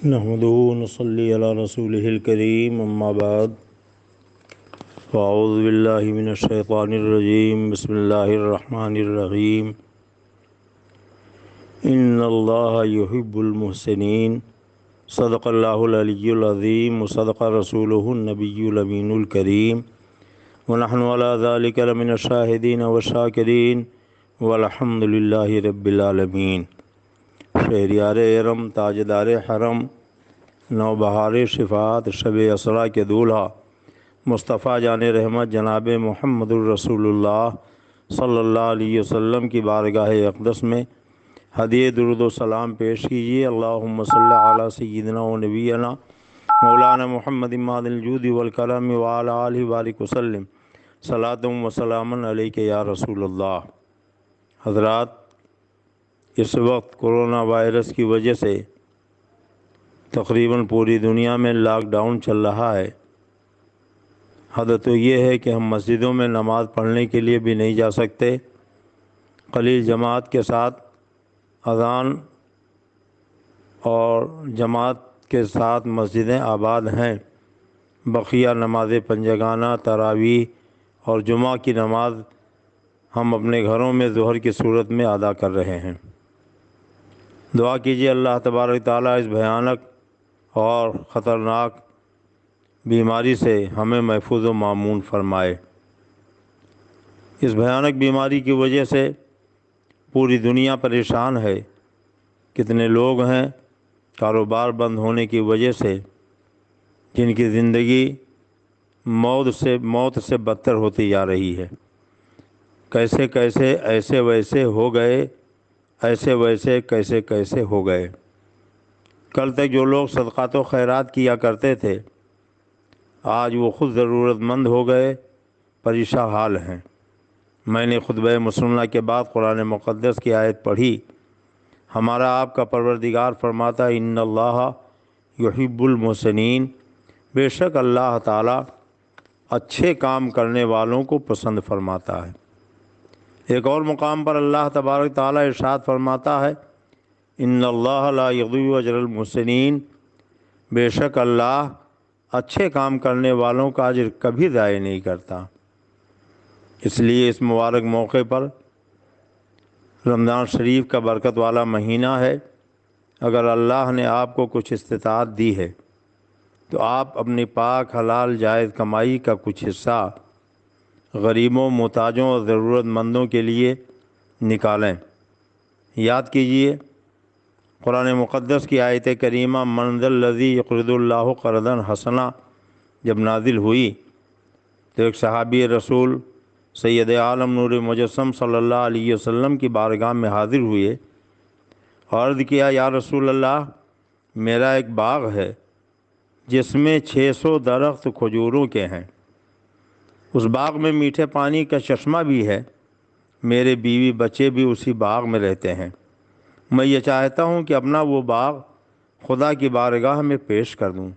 نحمده ونصلي على رسوله الكريم اما بعد فاعوذ بالله من الشيطان الرجيم بسم الله الرحمن الرحيم ان الله يحب المحسنين صدق الله العلي العظيم وصدق رسوله النبي الامين الكريم ونحن على ذلك لمن الشاهدين والشاكرين والحمد لله رب العالمين۔ شہریار ارم، تاجدار حرم، نوبہار شفاعت، شب اسرا کے دولہا، مصطفیٰ جان رحمت جناب محمد الرسول اللہ صلی اللہ علیہ وسلم کی بارگاہ اقدس میں ہدیہ درود و سلام پیش کیجیے۔ اللہم صلی علی سیدنا و نبینا مولانا محمد ماد الجود والکرم وعلی آلہ وبارک وسلم صلاۃ و سلاما علیک یا رسول اللہ۔ حضرات، اس وقت کرونا وائرس کی وجہ سے تقریباً پوری دنیا میں لاک ڈاؤن چل رہا ہے۔ حد تو یہ ہے کہ ہم مسجدوں میں نماز پڑھنے کے لیے بھی نہیں جا سکتے۔ قلیل جماعت کے ساتھ اذان اور جماعت کے ساتھ مسجدیں آباد ہیں۔ بقیہ نماز پنجگانہ، تراویح اور جمعہ کی نماز ہم اپنے گھروں میں ظہر کی صورت میں ادا کر رہے ہیں۔ دعا کیجیے اللہ تبارک تعالیٰ اس بھیانک اور خطرناک بیماری سے ہمیں محفوظ و مامون فرمائے۔ اس بھیانک بیماری کی وجہ سے پوری دنیا پریشان ہے۔ کتنے لوگ ہیں کاروبار بند ہونے کی وجہ سے جن کی زندگی موت سے بدتر ہوتی جا رہی ہے۔ کیسے کیسے ایسے ویسے ہو گئے، ایسے ویسے کیسے کیسے ہو گئے۔ کل تک جو لوگ صدقات و خیرات کیا کرتے تھے آج وہ خود ضرورت مند ہو گئے، پریشان حال ہیں۔ میں نے خطبہ مسنہ کے بعد قرآن مقدس کی آیت پڑھی۔ ہمارا آپ کا پروردگار فرماتا ہے ان اللہ یحب المحسنین، بے شک اللہ تعالیٰ اچھے کام کرنے والوں کو پسند فرماتا ہے۔ ایک اور مقام پر اللہ تبارک تعالیٰ ارشاد فرماتا ہے ان اللہ لا یضیع اجر المحسنین، بے شک اللہ اچھے کام کرنے والوں کا اجر کبھی ضائع نہیں کرتا۔ اس لیے اس مبارک موقع پر رمضان شریف کا برکت والا مہینہ ہے، اگر اللہ نے آپ کو کچھ استطاعت دی ہے تو آپ اپنی پاک حلال جائز کمائی کا کچھ حصہ غریبوں، محتاجوں اور ضرورت مندوں کے لیے نکالیں۔ یاد کیجئے قرآن مقدس کی آیت کریمہ من ذا الذی یقرض اللہ قرضا حسنا جب نازل ہوئی تو ایک صحابی رسول سید عالم نور مجسم صلی اللہ علیہ وسلم کی بارگاہ میں حاضر ہوئے اور عرض کیا یا رسول اللہ، میرا ایک باغ ہے جس میں 600 درخت کھجوروں کے ہیں، اس باغ میں میٹھے پانی کا چشمہ بھی ہے، میرے بیوی بچے بھی اسی باغ میں رہتے ہیں، میں یہ چاہتا ہوں کہ اپنا وہ باغ خدا کی بارگاہ میں پیش کر دوں۔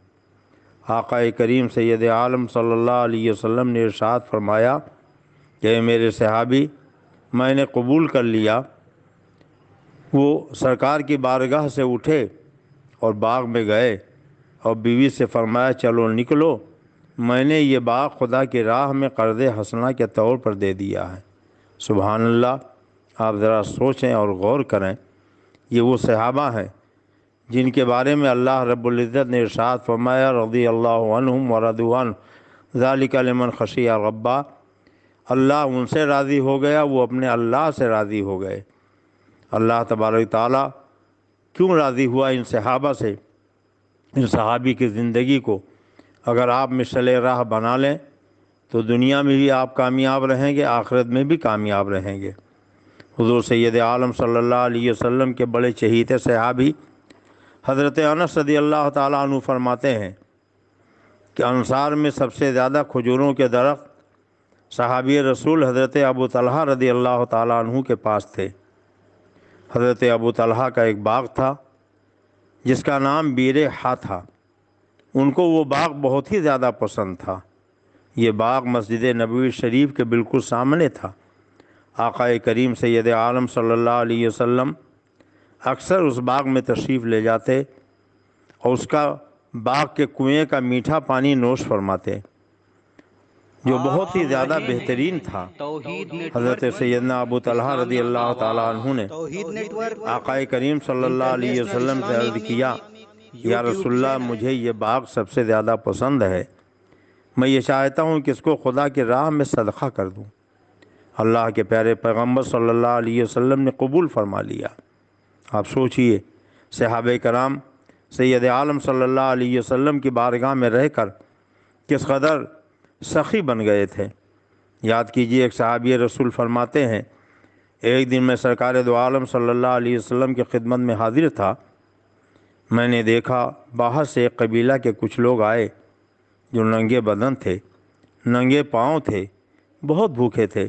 آقا کریم سید عالم صلی اللہ علیہ وسلم نے ارشاد فرمایا کہ میرے صحابی، میں نے قبول کر لیا۔ وہ سرکار کی بارگاہ سے اٹھے اور باغ میں گئے اور بیوی سے فرمایا چلو نکلو، میں نے یہ باغ خدا کی راہ میں قرض حسنہ کے طور پر دے دیا ہے۔ سبحان اللہ! آپ ذرا سوچیں اور غور کریں، یہ وہ صحابہ ہیں جن کے بارے میں اللہ رب العزت نے ارشاد فرمایا رضی اللہ عنہم ورضوا عنہ ذالک لمن خشی ربہ، اللہ ان سے راضی ہو گیا، وہ اپنے اللہ سے راضی ہو گئے۔ اللہ تبارک تعالیٰ کیوں راضی ہوا ان صحابہ سے؟ ان صحابی کی زندگی کو اگر آپ مشعل راہ بنا لیں تو دنیا میں بھی آپ کامیاب رہیں گے، آخرت میں بھی کامیاب رہیں گے۔ حضور سید عالم صلی اللہ علیہ وسلم کے بڑے چہیتے صحابی حضرت انس رضی اللہ تعالیٰ عنہ فرماتے ہیں کہ انصار میں سب سے زیادہ کھجوروں کے درخت صحابی رسول حضرت ابو طلحہ رضی اللہ تعالیٰ عنہ کے پاس تھے۔ حضرت ابو طلحہ کا ایک باغ تھا جس کا نام بیر ہا تھا، ان کو وہ باغ بہت ہی زیادہ پسند تھا۔ یہ باغ مسجد نبوی شریف کے بالکل سامنے تھا۔ آقا کریم سید عالم صلی اللہ علیہ وسلم اکثر اس باغ میں تشریف لے جاتے اور اس کا باغ کے کنویں کا میٹھا پانی نوش فرماتے، جو بہت ہی زیادہ بہترین تھا۔ توحید نیٹ حضرت ورک سیدنا ابو طلحہ رضی اللہ تعالیٰ عنہ نے توحید نیٹ ورک آقا کریم صلی اللہ علیہ انٹرنیشنل وسلم سے عرض اسلامک کیا، یا یوٹیوب رسول اللہ، چینل۔ مجھے یہ باغ سب سے زیادہ پسند ہے، میں یہ چاہتا ہوں کہ اس کو خدا کی راہ میں صدقہ کر دوں۔ اللہ کے پیارے پیغمبر صلی اللہ علیہ وسلم نے قبول فرما لیا۔ آپ سوچئے، صحابہ کرام سید عالم صلی اللہ علیہ وسلم کی بارگاہ میں رہ کر کس قدر سخی بن گئے تھے۔ یاد کیجئے، ایک صحابی رسول فرماتے ہیں، ایک دن میں سرکار دو عالم صلی اللہ علیہ وسلم کی خدمت میں حاضر تھا، میں نے دیکھا باہر سے ایک قبیلہ کے کچھ لوگ آئے جو ننگے بدن تھے، ننگے پاؤں تھے، بہت بھوکے تھے۔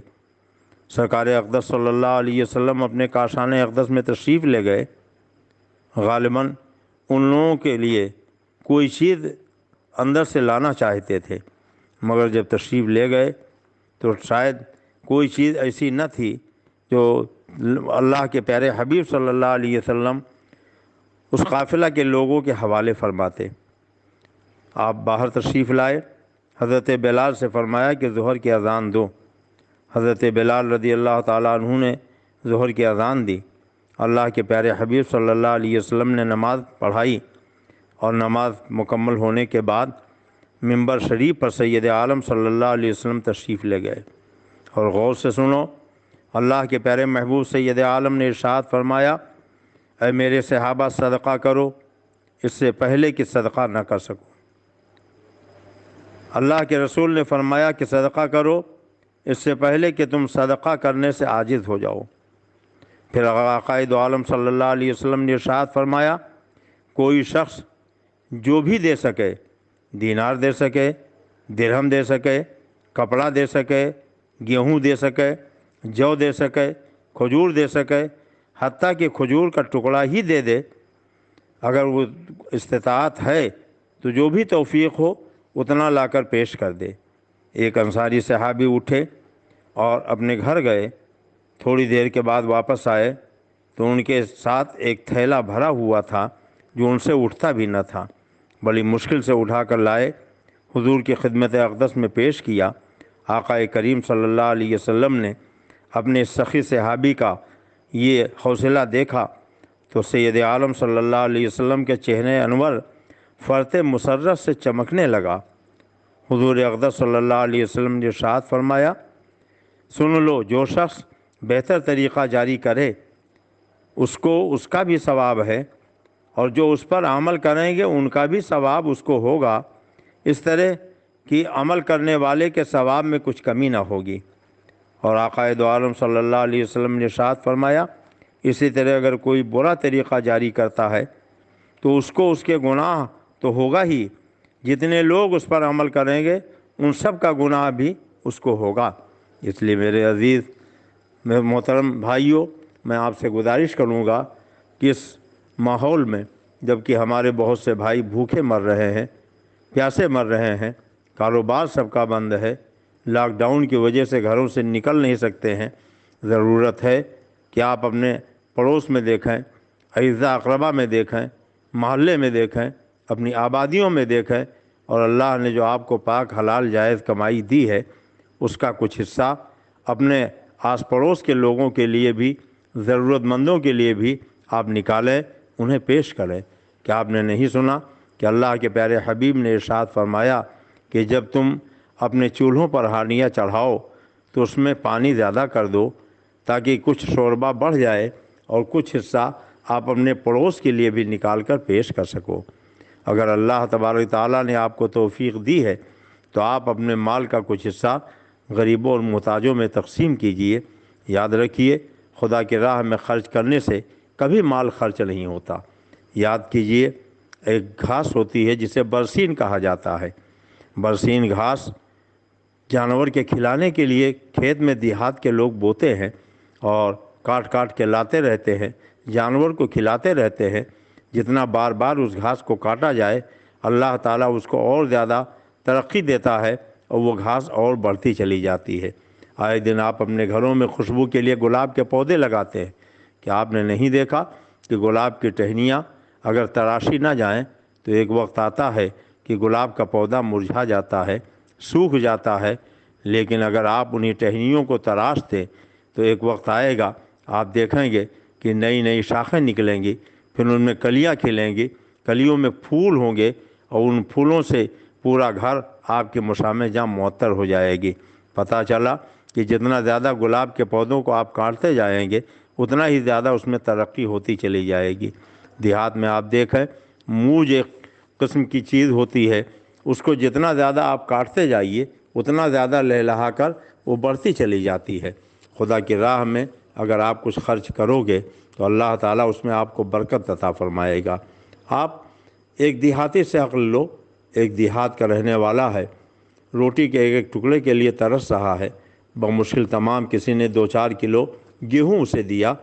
سرکار اقدس صلی اللہ علیہ وسلم اپنے کاشان اقدس میں تشریف لے گئے۔ غالباً ان لوگوں کے لیے کوئی چیز اندر سے لانا چاہتے تھے، مگر جب تشریف لے گئے تو شاید کوئی چیز ایسی نہ تھی جو اللہ کے پیارے حبیب صلی اللہ علیہ وسلم اس قافلہ کے لوگوں کے حوالے فرماتے۔ آپ باہر تشریف لائے، حضرت بلال سے فرمایا کہ ظہر کی اذان دو۔ حضرت بلال رضی اللہ تعالیٰ عنہ نے ظہر کی اذان دی۔ اللہ کے پیارے حبیب صلی اللہ علیہ وسلم نے نماز پڑھائی، اور نماز مکمل ہونے کے بعد منبر شریف پر سید عالم صلی اللہ علیہ وسلم تشریف لے گئے۔ اور غور سے سنو، اللہ کے پیارے محبوب سید عالم نے ارشاد فرمایا، اے میرے صحابہ، صدقہ کرو اس سے پہلے کہ صدقہ نہ کر سکو۔ اللہ کے رسول نے فرمایا کہ صدقہ کرو اس سے پہلے کہ تم صدقہ کرنے سے عاجز ہو جاؤ۔ پھر آقا دو عالم صلی اللہ علیہ وسلم نے ارشاد فرمایا، کوئی شخص جو بھی دے سکے، دینار دے سکے، درہم دے سکے، کپڑا دے سکے، گیہوں دے سکے، جو دے سکے، کھجور دے سکے، حتیٰ کہ کھجور کا ٹکڑا ہی دے دے، اگر وہ استطاعت ہے تو جو بھی توفیق ہو اتنا لا کر پیش کر دے۔ ایک انصاری صحابی اٹھے اور اپنے گھر گئے، تھوڑی دیر کے بعد واپس آئے تو ان کے ساتھ ایک تھیلا بھرا ہوا تھا جو ان سے اٹھتا بھی نہ تھا، بڑی مشکل سے اٹھا کر لائے، حضور کی خدمت اقدس میں پیش کیا۔ آقا کریم صلی اللہ علیہ وسلم نے اپنے سخی صحابی کا یہ حوصلہ دیکھا تو سید عالم صلی اللہ علیہ وسلم کے چہرے انور فرط مسرت سے چمکنے لگا۔ حضور اقدس صلی اللہ علیہ وسلم نے ارشاد فرمایا، سن لو، جو شخص بہتر طریقہ جاری کرے اس کو اس کا بھی ثواب ہے، اور جو اس پر عمل کریں گے ان کا بھی ثواب اس کو ہوگا، اس طرح کہ عمل کرنے والے کے ثواب میں کچھ کمی نہ ہوگی۔ اور آقا دو عالم صلی اللہ علیہ وسلم نے ارشاد فرمایا، اسی طرح اگر کوئی برا طریقہ جاری کرتا ہے تو اس کو اس کے گناہ تو ہوگا ہی، جتنے لوگ اس پر عمل کریں گے ان سب کا گناہ بھی اس کو ہوگا۔ اس لیے میرے عزیز محترم بھائیوں، میں آپ سے گزارش کروں گا کہ اس ماحول میں جب کہ ہمارے بہت سے بھائی بھوکے مر رہے ہیں، پیاسے مر رہے ہیں، کاروبار سب کا بند ہے، لاک ڈاؤن کی وجہ سے گھروں سے نکل نہیں سکتے ہیں، ضرورت ہے کہ آپ اپنے پڑوس میں دیکھیں، اعزاء اقربا میں دیکھیں، محلے میں دیکھیں، اپنی آبادیوں میں دیکھیں، اور اللہ نے جو آپ کو پاک حلال جائز کمائی دی ہے اس کا کچھ حصہ اپنے آس پڑوس کے لوگوں کے لیے بھی، ضرورت مندوں کے لیے بھی آپ نکالیں، انہیں پیش کریں۔ کہ آپ نے نہیں سنا کہ اللہ کے پیارے حبیب نے ارشاد فرمایا کہ جب تم اپنے چولہوں پر ہانڈیاں چڑھاؤ تو اس میں پانی زیادہ کر دو تاکہ کچھ شوربہ بڑھ جائے اور کچھ حصہ آپ اپنے پڑوس کے لیے بھی نکال کر پیش کر سکو۔ اگر اللہ تبارک تعالیٰ نے آپ کو توفیق دی ہے تو آپ اپنے مال کا کچھ حصہ غریبوں اور محتاجوں میں تقسیم کیجئے۔ یاد رکھیے، خدا کی راہ میں خرچ کرنے سے کبھی مال خرچ نہیں ہوتا۔ یاد کیجئے، ایک گھاس ہوتی ہے جسے برسین کہا جاتا ہے، برسین گھاس جانور کے کھلانے کے لیے کھیت میں دیہات کے لوگ بوتے ہیں اور کاٹ کاٹ کے لاتے رہتے ہیں، جانور کو کھلاتے رہتے ہیں۔ جتنا بار بار اس گھاس کو کاٹا جائے اللہ تعالیٰ اس کو اور زیادہ ترقی دیتا ہے اور وہ گھاس اور بڑھتی چلی جاتی ہے۔ آئے دن آپ اپنے گھروں میں خوشبو کے لیے گلاب کے پودے لگاتے ہیں، کہ آپ نے نہیں دیکھا کہ گلاب کی ٹہنیاں اگر تراشی نہ جائیں تو ایک وقت آتا ہے کہ گلاب کا پودا مرجھا جاتا ہے، سوکھ جاتا ہے، لیکن اگر آپ انہیں ٹہنیوں کو تراشتے تو ایک وقت آئے گا آپ دیکھیں گے کہ نئی نئی شاخیں نکلیں گی، پھر ان میں کلیاں کھلیں گی، کلیوں میں پھول ہوں گے، اور ان پھولوں سے پورا گھر آپ کے مشامِ جاں معطر ہو جائے گی۔ پتہ چلا کہ جتنا زیادہ گلاب کے پودوں کو آپ کاٹتے جائیں گے اتنا ہی زیادہ اس میں ترقی ہوتی چلی جائے گی۔ دیہات میں آپ دیکھیں مونج ایک قسم کی چیز ہوتی ہے، اس کو جتنا زیادہ آپ کاٹتے جائیے اتنا زیادہ لہلہا کر وہ بڑھتی چلی جاتی ہے۔ خدا کی راہ میں اگر آپ کچھ خرچ کرو گے تو اللہ تعالیٰ اس میں آپ کو برکت عطا فرمائے گا۔ آپ ایک دیہاتی سے عقل لو، ایک دیہات کا رہنے والا ہے، روٹی کے ایک ایک ٹکڑے کے لیے ترس رہا ہے، بمشکل تمام کسی نے 2-4 کلو گیہوں اسے دیا،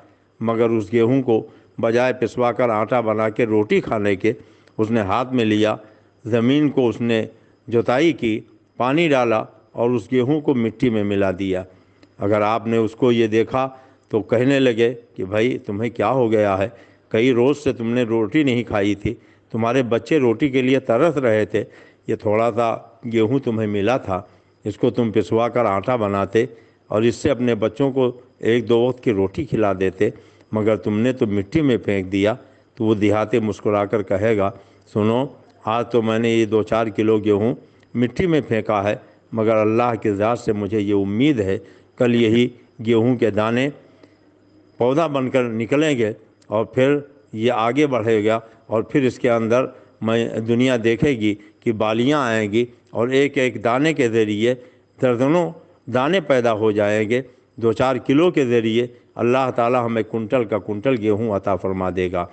مگر اس گیہوں کو بجائے پسوا کر آٹا بنا کے روٹی کھانے کے اس نے ہاتھ میں لیا، زمین کو اس نے جوتائی کی، پانی ڈالا اور اس گیہوں کو مٹی میں ملا دیا۔ اگر آپ نے اس کو یہ دیکھا تو کہنے لگے کہ بھائی تمہیں کیا ہو گیا ہے، کئی روز سے تم نے روٹی نہیں کھائی تھی، تمہارے بچے روٹی کے لیے ترس رہے تھے، یہ تھوڑا سا گیہوں تمہیں ملا تھا، اس کو تم پسوا کر آٹا بناتے اور اس سے اپنے بچوں کو 1-2 وقت کی روٹی کھلا دیتے، مگر تم نے تو مٹی میں پھینک دیا۔ تو وہ دیہاتی مسکرا کر کہے گا سنو، آج تو میں نے یہ 2-4 کلو گیہوں مٹی میں پھینکا ہے، مگر اللہ کی ذات سے مجھے یہ امید ہے کل یہی گیہوں کے دانے پودا بن کر نکلیں گے اور پھر یہ آگے بڑھے گا، اور پھر اس کے اندر میں دنیا دیکھے گی کہ بالیاں آئیں گی اور ایک ایک دانے کے ذریعے درجنوں دانے پیدا ہو جائیں گے۔ 2-4 کلو کے ذریعے اللہ تعالیٰ ہمیں کنٹل کا کنٹل گیہوں عطا فرما دے گا۔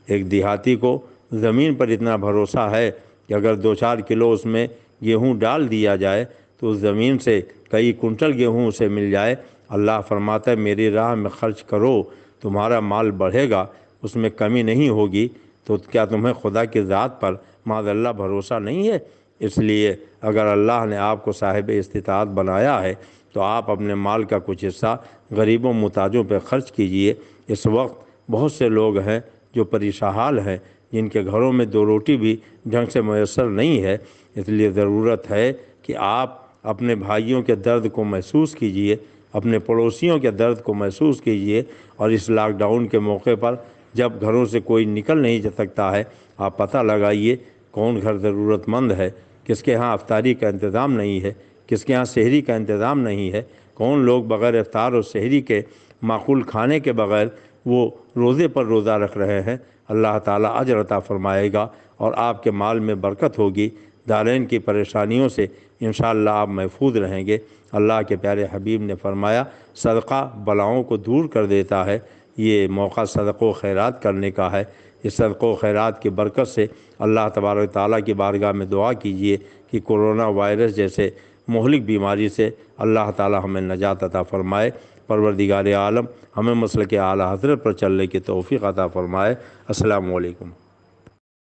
ایک دیہاتی کو زمین پر اتنا بھروسہ ہے کہ اگر 2-4 کلو اس میں گیہوں ڈال دیا جائے تو اس زمین سے کئی کنٹل گیہوں اسے مل جائے۔ اللہ فرماتا ہے میری راہ میں خرچ کرو، تمہارا مال بڑھے گا، اس میں کمی نہیں ہوگی۔ تو کیا تمہیں خدا کی ذات پر معاذ اللہ بھروسہ نہیں ہے؟ اس لیے اگر اللہ نے آپ کو صاحب استطاعت بنایا ہے تو آپ اپنے مال کا کچھ حصہ غریبوں محتاجوں پہ خرچ کیجئے۔ اس وقت بہت سے لوگ ہیں جو پریشان حال ہیں، جن کے گھروں میں 2 روٹی بھی ڈھنگ سے میسر نہیں ہے۔ اس لیے ضرورت ہے کہ آپ اپنے بھائیوں کے درد کو محسوس کیجئے، اپنے پڑوسیوں کے درد کو محسوس کیجئے، اور اس لاک ڈاؤن کے موقع پر جب گھروں سے کوئی نکل نہیں جا سکتا ہے، آپ پتہ لگائیے کون گھر ضرورت مند ہے، کس کے ہاں افطاری کا انتظام نہیں ہے، کس کے ہاں سحری کا انتظام نہیں ہے، کون لوگ بغیر افطار اور سحری کے معقول کھانے کے بغیر وہ روزے پر روزہ رکھ رہے ہیں۔ اللہ تعالیٰ اجر عطا فرمائے گا اور آپ کے مال میں برکت ہوگی، دارین کی پریشانیوں سے انشاءاللہ آپ محفوظ رہیں گے۔ اللہ کے پیارے حبیب نے فرمایا صدقہ بلاؤں کو دور کر دیتا ہے۔ یہ موقع صدقہ و خیرات کرنے کا ہے۔ اس صدقہ و خیرات کی برکت سے اللہ تبارک و تعالیٰ کی بارگاہ میں دعا کیجئے کہ کرونا وائرس جیسے مہلک بیماری سے اللہ تعالیٰ ہمیں نجات عطا فرمائے۔ پروردگار عالم ہمیں مسلک اعلیٰ حضرت پر چلنے کی توفیق عطا فرمائے۔ السلام علیکم۔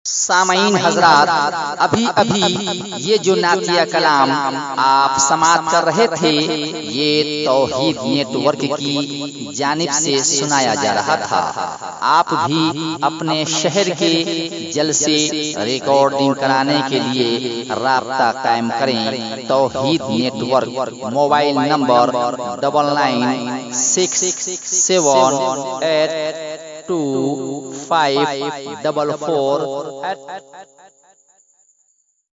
سامعین حضرات، ابھی یہ جو نعتیہ کلام آپ سماعت کر رہے تھے یہ توحید نیٹ ورک کی جانب سے سنایا جا رہا تھا۔ آپ بھی اپنے شہر کے جلسے ریکارڈنگ کرانے کے لیے رابطہ قائم کریں۔ توحید نیٹ ورک، موبائل نمبر 9967825444